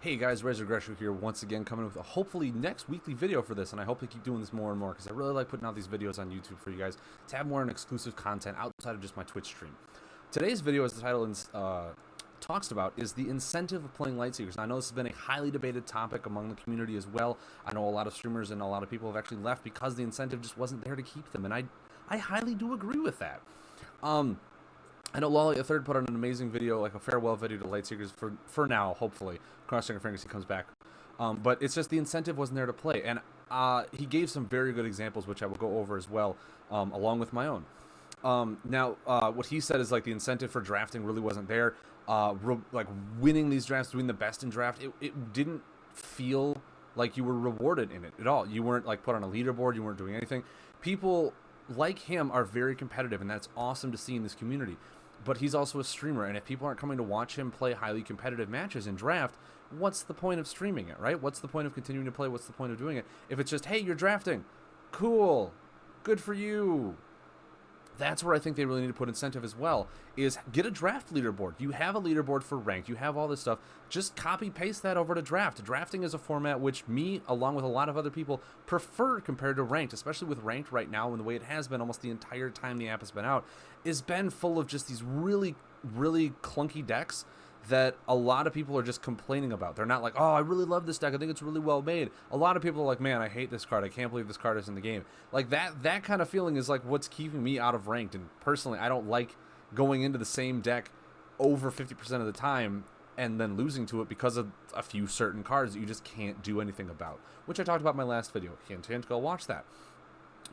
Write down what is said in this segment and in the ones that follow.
Hey guys, Razor Gresham here once again, coming with a hopefully next weekly video for this, and I hope to keep doing this more and more because I really like putting out these videos on YouTube for you guys to have more and exclusive content outside of just my Twitch stream. Today's video, as the title talks about, is the incentive of playing Lightseekers. And I know this has been a highly debated topic among the community as well. I know a lot of streamers and a lot of people have actually left because the incentive just wasn't there to keep them, and I highly do agree with that. I know Lolly a Third put on an amazing video, like a farewell video to Lightseekers for now, hopefully. Crossing our fingers he comes back. But it's just the incentive wasn't there to play. And he gave some very good examples, which I will go over as well, along with my own. Now, what he said is like the incentive for drafting really wasn't there. Like winning these drafts, doing the best in draft, it didn't feel like you were rewarded in it at all. You weren't like put on a leaderboard. You weren't doing anything. People like him are very competitive, and that's awesome to see in this community. But he's also a streamer, and if people aren't coming to watch him play highly competitive matches in draft, what's the point of streaming it, right? What's the point of continuing to play? What's the point of doing it? If it's just, hey, you're drafting. Cool. Good for you. That's where I think they really need to put incentive as well, is get a draft leaderboard. You have a leaderboard for ranked. You have all this stuff. Just copy-paste that over to draft. Drafting is a format which me, along with a lot of other people, prefer compared to ranked, especially with ranked right now and the way it has been almost the entire time the app has been out, is been full of just these really, really clunky decks that a lot of people are just complaining about. They're not like, oh, I really love this deck. I think it's really well made. A lot of people are like, man, I hate this card. I can't believe this card is in the game. Like that kind of feeling is like what's keeping me out of ranked. And personally, I don't like going into the same deck over 50% of the time and then losing to it because of a few certain cards that you just can't do anything about, which I talked about in my last video. Hint, hint, go watch that.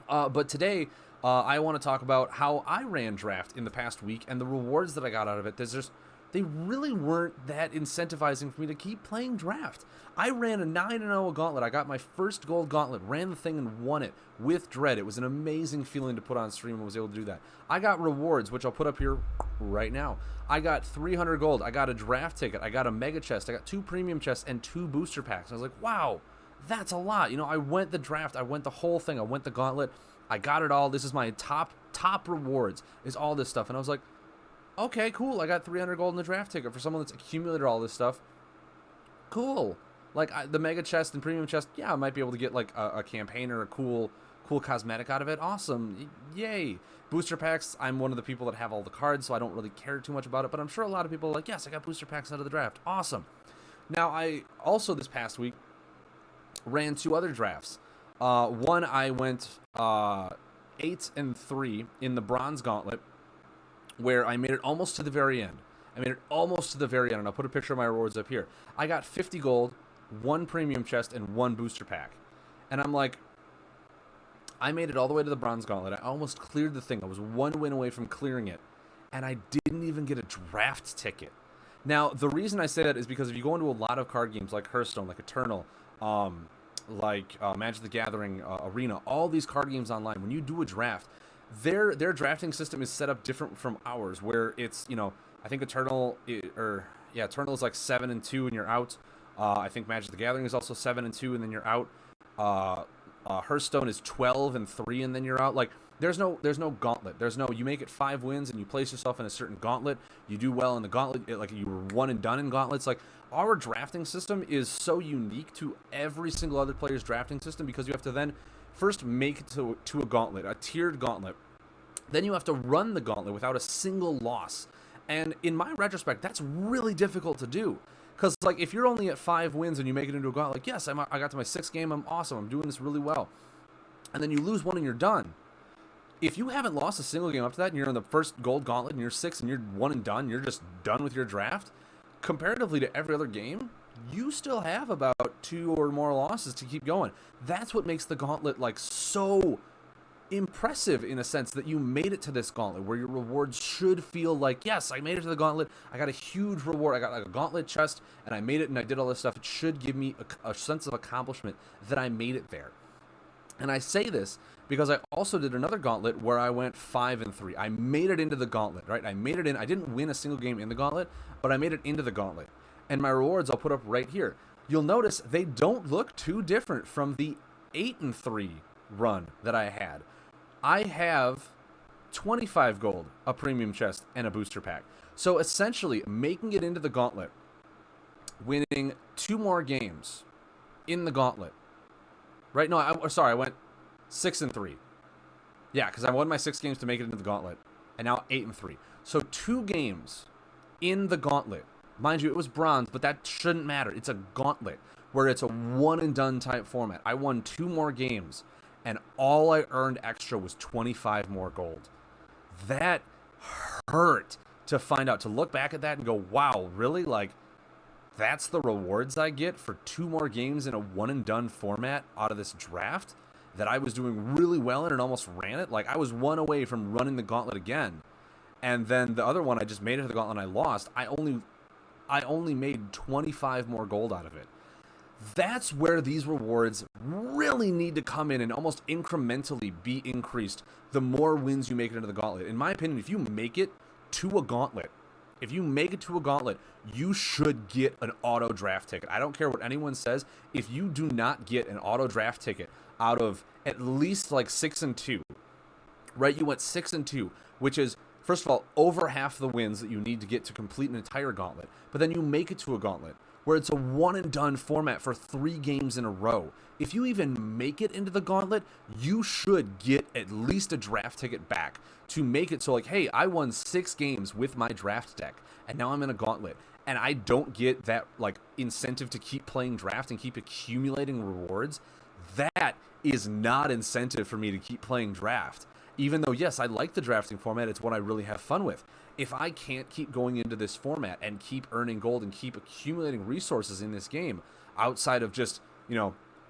But today, I want to talk about how I ran draft in the past week and the rewards that I got out of it. They really weren't that incentivizing for me to keep playing draft. I ran a 9-0 gauntlet. I got my first gold gauntlet, ran the thing and won it with Dread. It was an amazing feeling to put on stream and was able to do that. I got rewards, which I'll put up here right now. I got 300 gold. I got a draft ticket. I got a mega chest. I got 2 premium chests and 2 booster packs. I was like, wow, that's a lot. You know, I went the draft. I went the whole thing. I went the gauntlet. I got it all. This is my top rewards is all this stuff. And I was like, okay, cool. I got 300 gold in the draft ticket for someone that's accumulated all this stuff. Cool. Like the mega chest and premium chest, yeah, I might be able to get like a campaign or a cool cosmetic out of it. Awesome. Yay. Booster packs, I'm one of the people that have all the cards, so I don't really care too much about it, but I'm sure a lot of people are like, yes, I got booster packs out of the draft. Awesome. Now, I also this past week ran 2 other drafts. One, I went 8-3 in the bronze gauntlet, where I made it almost to the very end. And I'll put a picture of my rewards up here. I got 50 gold, 1 premium chest, and 1 booster pack. And I'm like, I made it all the way to the bronze gauntlet. I almost cleared the thing. I was 1 win away from clearing it. And I didn't even get a draft ticket. Now, the reason I say that is because if you go into a lot of card games like Hearthstone, like Eternal, like Magic the Gathering, Arena, all these card games online, when you do a draft, their drafting system is set up different from ours, where it's, you know, I think Eternal is like 7-2 and you're out. I think Magic the Gathering is also 7-2 and then you're out. Hearthstone is 12-3 and then you're out. Like there's no gauntlet. You make it 5 wins and you place yourself in a certain gauntlet. You do well in the gauntlet, like you were 1 and done in gauntlets. Like our drafting system is so unique to every single other player's drafting system because you have to then first make it to a gauntlet, a tiered gauntlet. Then you have to run the gauntlet without a single loss. And in my retrospect, that's really difficult to do. Because like if you're only at 5 wins and you make it into a gauntlet, like yes, I got to my 6th game, I'm awesome, I'm doing this really well. And then you lose 1 and you're done. If you haven't lost a single game up to that and you're in the first gold gauntlet and you're 6 and you're 1 and done, you're just done with your draft, comparatively to every other game, you still have about 2 or more losses to keep going. That's what makes the gauntlet like so impressive in a sense that you made it to this gauntlet where your rewards should feel like, yes, I made it to the gauntlet. I got a huge reward. I got like a gauntlet chest and I made it and I did all this stuff. It should give me a sense of accomplishment that I made it there. And I say this because I also did another gauntlet where I went 5-3. I made it into the gauntlet, right? I made it in. I didn't win a single game in the gauntlet, but I made it into the gauntlet. And my rewards I'll put up right here. You'll notice they don't look too different from the 8-3 run that I had. I have 25 gold, a premium chest, and a booster pack. So essentially, making it into the gauntlet, winning 2 more games in the gauntlet. Right? No, I went 6-3. Yeah, because I won my 6 games to make it into the gauntlet, and now 8-3. So 2 games in the gauntlet. Mind you, it was bronze, but that shouldn't matter. It's a gauntlet where it's a one-and-done type format. I won 2 more games, and all I earned extra was 25 more gold. That hurt to find out, to look back at that and go, wow, really? Like, that's the rewards I get for 2 more games in a one-and-done format out of this draft that I was doing really well in and almost ran it? Like, I was 1 away from running the gauntlet again. And then the other one, I just made it to the gauntlet and I lost. I only made 25 more gold out of it. That's where these rewards really need to come in and almost incrementally be increased the more wins you make it into the gauntlet. In my opinion, if you make it to a gauntlet, you should get an auto draft ticket. I don't care what anyone says. If you do not get an auto draft ticket out of at least like 6-2, right? You went 6-2, which is, first of all, over half the wins that you need to get to complete an entire gauntlet. But then you make it to a gauntlet where it's a one-and-done format for 3 games in a row. If you even make it into the gauntlet, you should get at least a draft ticket back to make it so, like, hey, I won 6 games with my draft deck, and now I'm in a gauntlet, and I don't get that, like, incentive to keep playing draft and keep accumulating rewards. That is not incentive for me to keep playing draft. Even though, yes, I like the drafting format, it's what I really have fun with. If I can't keep going into this format and keep earning gold and keep accumulating resources in this game outside of just,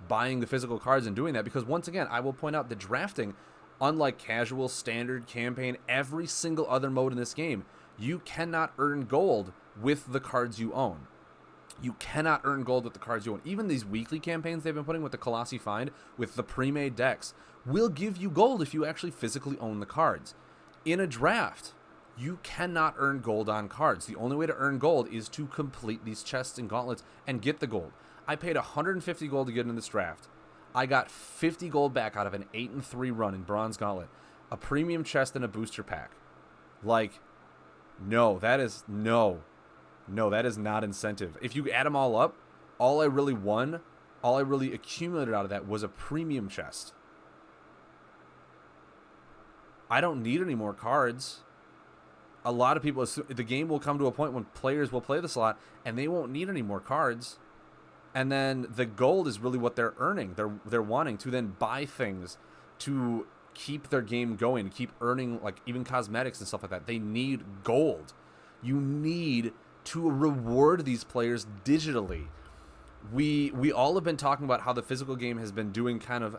buying the physical cards and doing that, because once again, I will point out that drafting, unlike casual, standard, campaign, every single other mode in this game, you cannot earn gold with the cards you own. You cannot earn gold with the cards you own. Even these weekly campaigns they've been putting with the Colossi Find, with the pre-made decks, will give you gold if you actually physically own the cards. In a draft, you cannot earn gold on cards. The only way to earn gold is to complete these chests and gauntlets and get the gold. I paid 150 gold to get in this draft. I got 50 gold back out of an 8-3 run in Bronze Gauntlet, a premium chest, and a booster pack. Like, no, that is not incentive. If you add them all up, all I really accumulated out of that was a premium chest. I don't need any more cards. A lot of people assume the game will come to a point when players will play the slot and they won't need any more cards. And then the gold is really what they're earning. They're wanting to then buy things to keep their game going, to keep earning, like, even cosmetics and stuff like that. They need gold. You need to reward these players digitally. We all have been talking about how the physical game has been doing kind of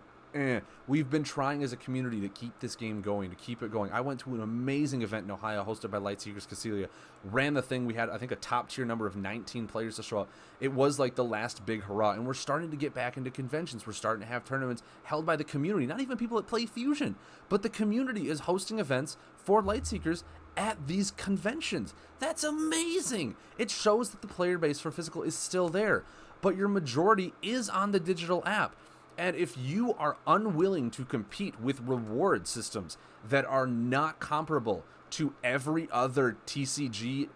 We've been trying as a community to keep this game going, to keep it going. I went to an amazing event in Ohio hosted by Lightseekers Casilia, ran the thing. We had, I think, a top tier number of 19 players to show up. It was like the last big hurrah, and we're starting to get back into conventions. We're starting to have tournaments held by the community, not even people that play Fusion, but the community is hosting events for Lightseekers at these conventions. That's amazing. It shows that the player base for physical is still there, but your majority is on the digital app. And if you are unwilling to compete with reward systems that are not comparable to every other TCG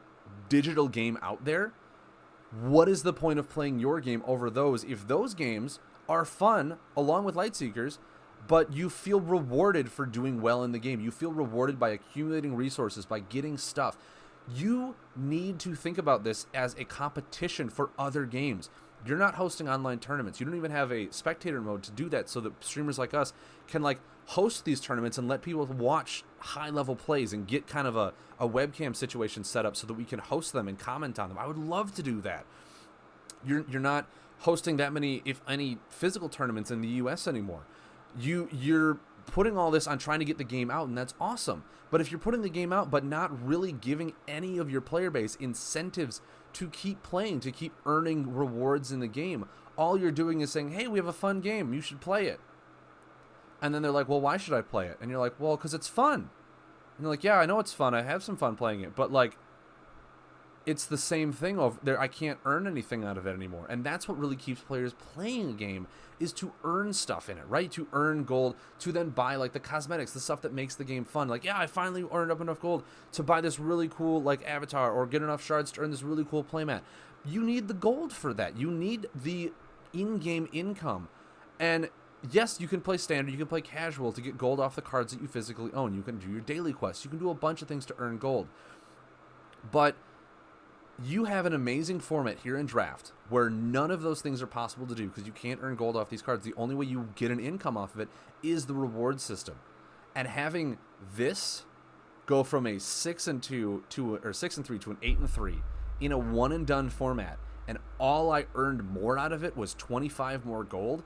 digital game out there, what is the point of playing your game over those if those games are fun along with Lightseekers, but you feel rewarded for doing well in the game? You feel rewarded by accumulating resources, by getting stuff. You need to think about this as a competition for other games. You're not hosting online tournaments. You don't even have a spectator mode to do that, so that streamers like us can host these tournaments and let people watch high-level plays and get kind of a webcam situation set up so that we can host them and comment on them. I would love to do that. You're not hosting that many, if any, physical tournaments in the US anymore. You're putting all this on trying to get the game out, and that's awesome. But if you're putting the game out but not really giving any of your player base incentives to keep playing, to keep earning rewards in the game, all you're doing is saying, hey, we have a fun game, you should play it. And then they're like, well, why should I play it? And you're like, well, because it's fun. And they're like, yeah, I know it's fun, I have some fun playing it, but it's the same thing over there. I can't earn anything out of it anymore. And that's what really keeps players playing a game, is to earn stuff in it, right? To earn gold, to then buy the cosmetics, the stuff that makes the game fun. Yeah, I finally earned up enough gold to buy this really cool avatar, or get enough shards to earn this really cool playmat. you need the gold for that. You need the in-game income. And yes, you can play standard, you can play casual to get gold off the cards that you physically own. You can do your daily quests. You can do a bunch of things to earn gold. But you have an amazing format here in Draft where none of those things are possible to do because you can't earn gold off these cards. The only way you get an income off of it is the reward system. And having this go from a 6-2 to or 6-3 to an 8-3 in a one and done format, and all I earned more out of it was 25 more gold,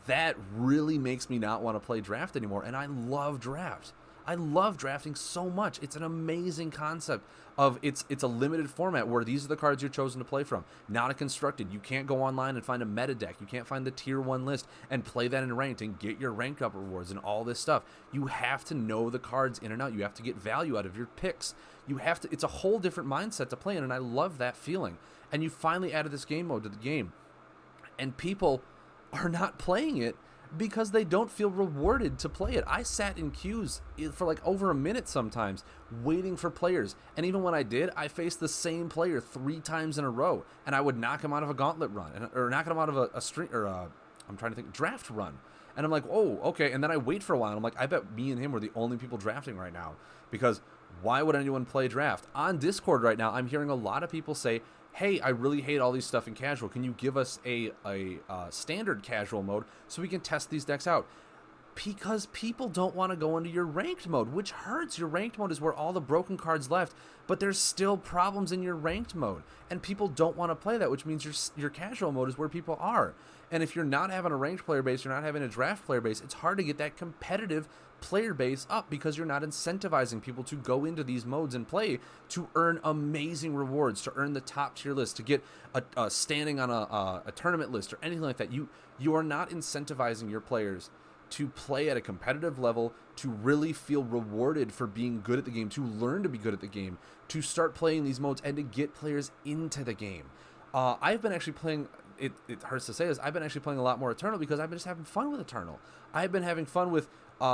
that really makes me not want to play Draft anymore. And I love Draft. I love drafting so much. It's an amazing concept of it's a limited format where these are the cards you're chosen to play from, not a constructed. You can't go online and find a meta deck. You can't find the tier 1 list and play that in ranked and get your rank up rewards and all this stuff. You have to know the cards in and out. You have to get value out of your picks. You have to. It's a whole different mindset to play in, and I love that feeling. And you finally added this game mode to the game, and people are not playing it because they don't feel rewarded to play it. I sat in queues for like over a minute sometimes waiting for players, and even when I did, I faced the same player 3 times in a row, and I would knock him out of a gauntlet run or knock him out of a string or I'm trying to think, draft run. And I'm like, oh, okay. And then I wait for a while, and I'm like, I bet me and him were the only people drafting right now, because why would anyone play draft? On Discord right now, I'm hearing a lot of people say, hey, I really hate all these stuff in casual. Can you give us a standard casual mode so we can test these decks out? Because people don't want to go into your ranked mode, which hurts. Your ranked mode is where all the broken cards left, but there's still problems in your ranked mode, and people don't want to play that, which means your casual mode is where people are. And if you're not having a ranked player base, you're not having a draft player base, it's hard to get that competitive player base up because you're not incentivizing people to go into these modes and play to earn amazing rewards, to earn the top tier list, to get a standing on a tournament list or anything like that. You are not incentivizing your players to play at a competitive level, to really feel rewarded for being good at the game, to learn to be good at the game, to start playing these modes, and to get players into the game. I've been actually playing, it hurts to say this, I've been actually playing a lot more Eternal because I've been just having fun with Eternal. I've been having fun with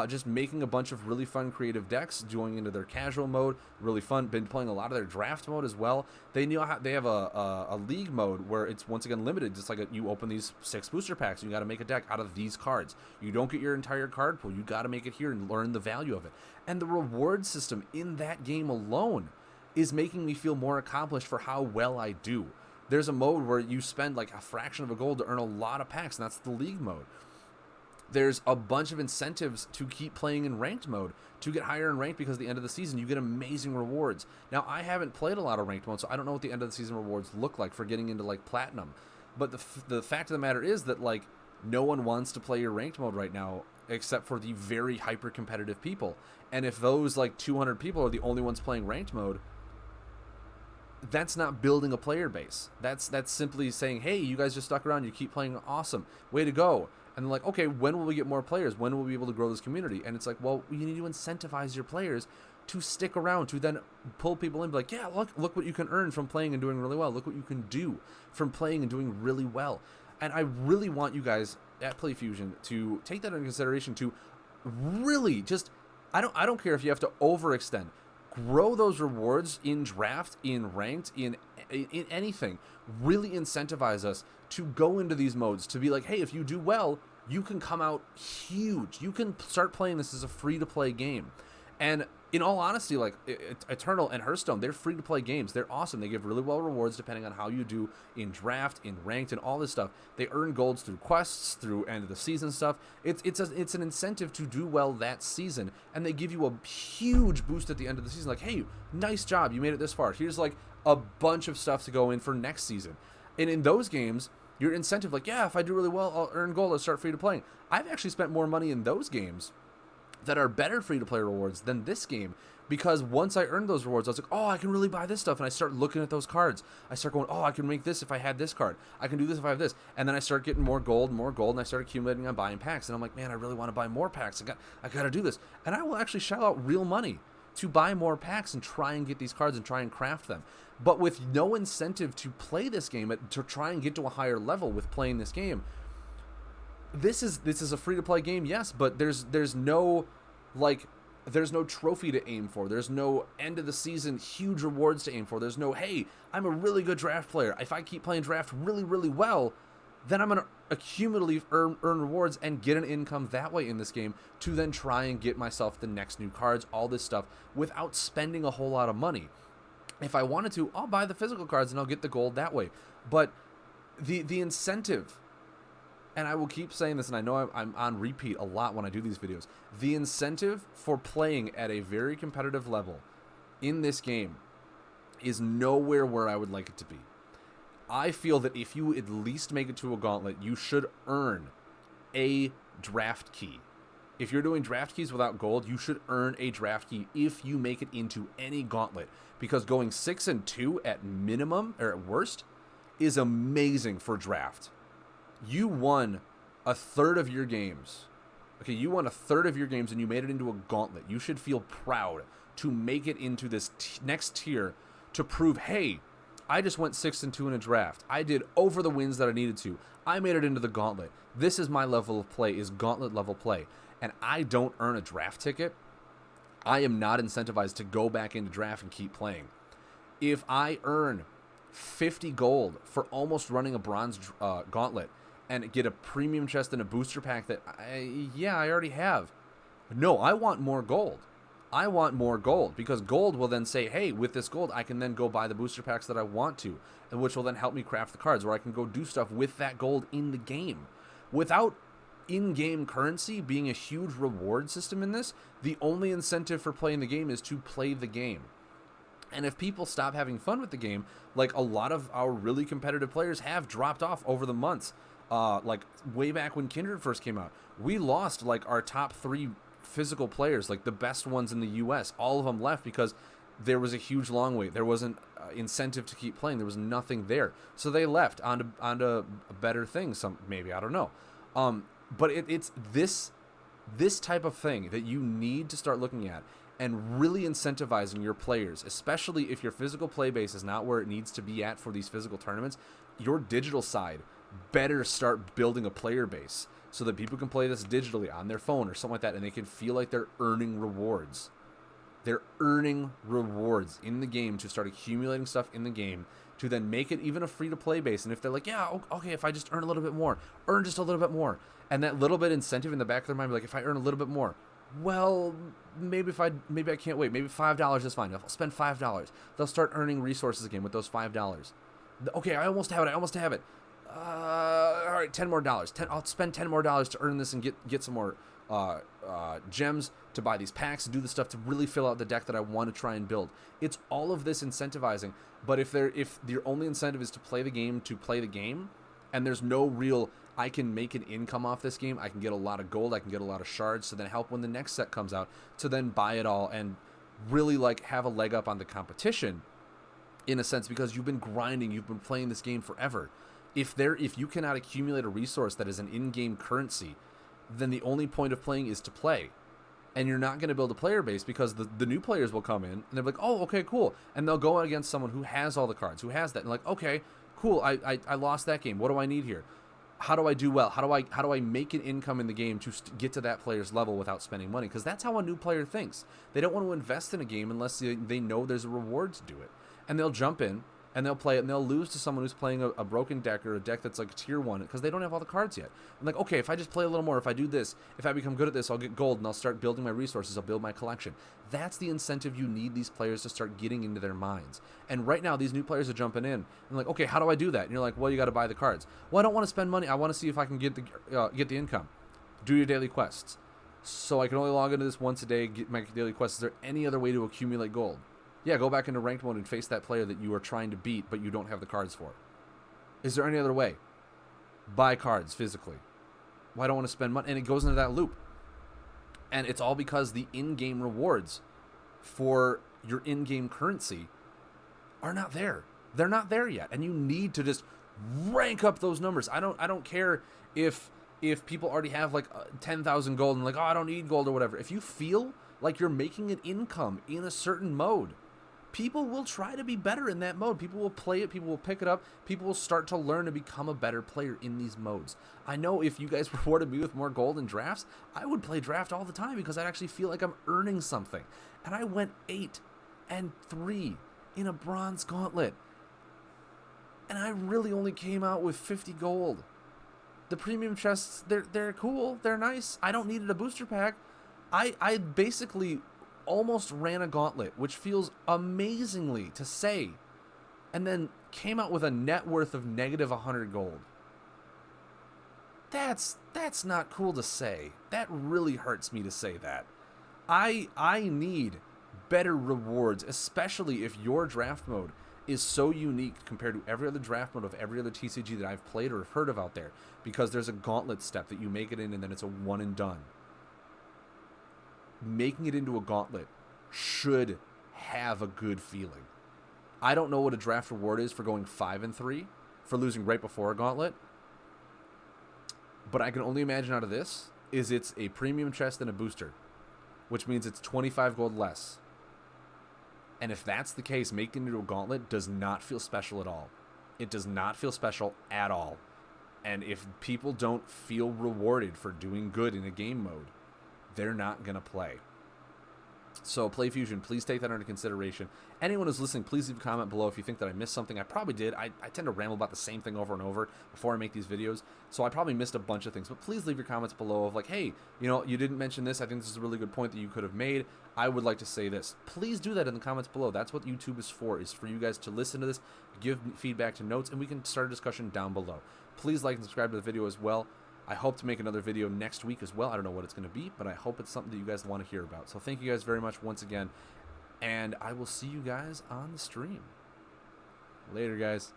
just making a bunch of really fun creative decks, going into their casual mode, really fun. Been playing a lot of their draft mode as well. They have a league mode where it's once again limited, just like you open these 6 booster packs, and you got to make a deck out of these cards. You don't get your entire card pool. You got to make it here and learn the value of it. And the reward system in that game alone is making me feel more accomplished for how well I do. There's a mode where you spend like a fraction of a gold to earn a lot of packs, and that's the league mode. There's a bunch of incentives to keep playing in ranked mode, to get higher in ranked, because at the end of the season you get amazing rewards. Now, I haven't played a lot of ranked mode, so I don't know what the end of the season rewards look like for getting into like platinum. But the fact of the matter is that like no one wants to play your ranked mode right now except for the very hyper competitive people. And if those like 200 people are the only ones playing ranked mode, that's not building a player base. That's simply saying, hey, you guys just stuck around, you keep playing, awesome, way to go. And they're like, okay, when will we get more players? When will we be able to grow this community? And it's like, well, you need to incentivize your players to stick around, to then pull people in, be like, yeah, look what you can earn from playing and doing really well. Look what you can do from playing and doing really well. And I really want you guys at PlayFusion to take that into consideration, to really just, I don't care if you have to overextend. Grow those rewards in draft, in ranked, in anything. Really incentivize us to go into these modes, to be like, hey, if you do well, you can come out huge. You can start playing this as a free-to-play game. And in all honesty, like Eternal and Hearthstone, they're free-to-play games. They're awesome. They give really well rewards depending on how you do in draft, in ranked, and all this stuff. They earn golds through quests, through end of the season stuff. It's an incentive to do well that season, and they give you a huge boost at the end of the season. Like, hey, nice job. You made it this far. Here's like a bunch of stuff to go in for next season. And in those games, your incentive, like, yeah, if I do really well, I'll earn gold. I'll start free-to-playing. I've actually spent more money in those games that are better free-to-play rewards than this game, because once I earned those rewards, I was like, oh, I can really buy this stuff, and I start looking at those cards. I start going, oh, I can make this if I had this card. I can do this if I have this. And then I start getting more gold, and I start accumulating on buying packs, and I'm like, man, I really want to buy more packs. I got to do this. And I will actually shell out real money to buy more packs and try and get these cards and try and craft them. But with no incentive to play this game, to try and get to a higher level with playing this game, this is a free-to-play game, yes, but there's no like There's no trophy to aim for. There's no end of the season huge rewards to aim for. There's no, hey, I'm a really good draft player. If I keep playing draft really, really well, then I'm going to accumulatively earn rewards and get an income that way in this game to then try and get myself the next new cards, all this stuff, without spending a whole lot of money. If I wanted to, I'll buy the physical cards and I'll get the gold that way. But the incentive, and I will keep saying this, and I know I'm on repeat a lot when I do these videos, the incentive for playing at a very competitive level in this game is nowhere where I would like it to be. I feel that if you at least make it to a gauntlet, you should earn a draft key. If you're doing draft keys without gold, you should earn a draft key if you make it into any gauntlet. Because going 6-2 at minimum, or at worst, is amazing for draft. You won a third of your games. Okay, you won a third of your games and you made it into a gauntlet. You should feel proud to make it into this next tier to prove, hey, I just went 6-2 in a draft. I did over the wins that I needed to. I made it into the gauntlet. This is my level of play, is gauntlet level play. And I don't earn a draft ticket. I am not incentivized to go back into draft and keep playing. If I earn 50 gold for almost running a bronze gauntlet and get a premium chest and a booster pack that, I already have. No, I want more gold. I want more gold, because gold will then say, hey, with this gold, I can then go buy the booster packs that I want to, and which will then help me craft the cards, or I can go do stuff with that gold in the game. Without in-game currency being a huge reward system in this, the only incentive for playing the game is to play the game. And if people stop having fun with the game, like a lot of our really competitive players have dropped off over the months, like way back when Kindred first came out, we lost like our top 3 physical players, like the best ones in the US. All of them left because there was a huge long wait. There wasn't incentive to keep playing. There was nothing there, so they left onto better things. Some maybe, I don't know. But it's this type of thing that you need to start looking at and really incentivizing your players, especially if your physical play base is not where it needs to be at for these physical tournaments. Your digital side better start building a player base so that people can play this digitally on their phone or something like that, and they can feel like they're earning rewards. They're earning rewards in the game to start accumulating stuff in the game to then make it even a free-to-play base. And if they're like, yeah, okay, if I just earn a little bit more, earn just a little bit more, and that little bit incentive in the back of their mind, be like, if I earn a little bit more, well, maybe I can't wait. Maybe $5 is fine. I'll spend $5. They'll start earning resources again with those $5. Okay, I almost have it. All right, $10 more. I'll spend $10 more to earn this and get some more gems to buy these packs, to do the stuff to really fill out the deck that I want to try and build. It's all of this incentivizing. But if your only incentive is to play the game, and there's no real, I can make an income off this game, I can get a lot of gold, I can get a lot of shards to then help when the next set comes out, to then buy it all and really like have a leg up on the competition in a sense, because you've been grinding, you've been playing this game forever. If you cannot accumulate a resource that is an in-game currency, then the only point of playing is to play. And you're not going to build a player base, because the new players will come in and they're like, oh, okay, cool. And they'll go against someone who has all the cards, who has that. And like, okay, cool. I lost that game. What do I need here? How do I do well? How do I make an income in the game to get to that player's level without spending money? Because that's how a new player thinks. They don't want to invest in a game unless they know there's a reward to do it. And they'll jump in and they'll play it, and they'll lose to someone who's playing a broken deck, or a deck that's like a tier 1, because they don't have all the cards yet. I'm like, okay, if I just play a little more, if I do this, if I become good at this, I'll get gold, and I'll start building my resources, I'll build my collection. That's the incentive you need these players to start getting into their minds. And right now, these new players are jumping in, and like, okay, how do I do that? And you're like, well, you got to buy the cards. Well, I don't want to spend money. I want to see if I can get the income. Do your daily quests. So I can only log into this once a day, get my daily quests. Is there any other way to accumulate gold? Yeah, go back into ranked mode and face that player that you are trying to beat, but you don't have the cards for. Is there any other way? Buy cards physically. Well, I don't want to spend money. And it goes into that loop. And it's all because the in-game rewards for your in-game currency are not there. They're not there yet. And you need to just rank up those numbers. I don't care if people already have like 10,000 gold and like, oh, I don't need gold or whatever. If you feel like you're making an income in a certain mode, people will try to be better in that mode. People will play it, people will pick it up, people will start to learn to become a better player in these modes. I know if you guys rewarded me with more gold in drafts, I would play draft all the time because I'd actually feel like I'm earning something. And I went 8-3 in a bronze gauntlet. And I really only came out with 50 gold. The premium chests, they're cool, they're nice. I don't need a booster pack. I basically almost ran a gauntlet, which feels amazingly to say, and then came out with a net worth of negative 100 gold. That's not cool to say. That really hurts me to say that. I need better rewards, especially if your draft mode is so unique compared to every other draft mode of every other TCG that I've played or have heard of out there, because there's a gauntlet step that you make it in and then it's a one and done. Making it into a gauntlet should have a good feeling. I don't know what a draft reward is for going 5-3, for losing right before a gauntlet, but I can only imagine out of this is it's a premium chest and a booster, which means it's 25 gold less. And if that's the case, making it into a gauntlet does not feel special at all. It does not feel special at all. And if people don't feel rewarded for doing good in a game mode, they're not going to play. So PlayFusion, please take that under consideration. Anyone who's listening, please leave a comment below if you think that I missed something. I probably did. I tend to ramble about the same thing over and over before I make these videos, so I probably missed a bunch of things. But please leave your comments below of like, hey, you know, you didn't mention this. I think this is a really good point that you could have made. I would like to say this. Please do that in the comments below. That's what YouTube is for you guys to listen to this, give feedback to notes, and we can start a discussion down below. Please like and subscribe to the video as well. I hope to make another video next week as well. I don't know what it's going to be, but I hope it's something that you guys want to hear about. So thank you guys very much once again, and I will see you guys on the stream. Later, guys.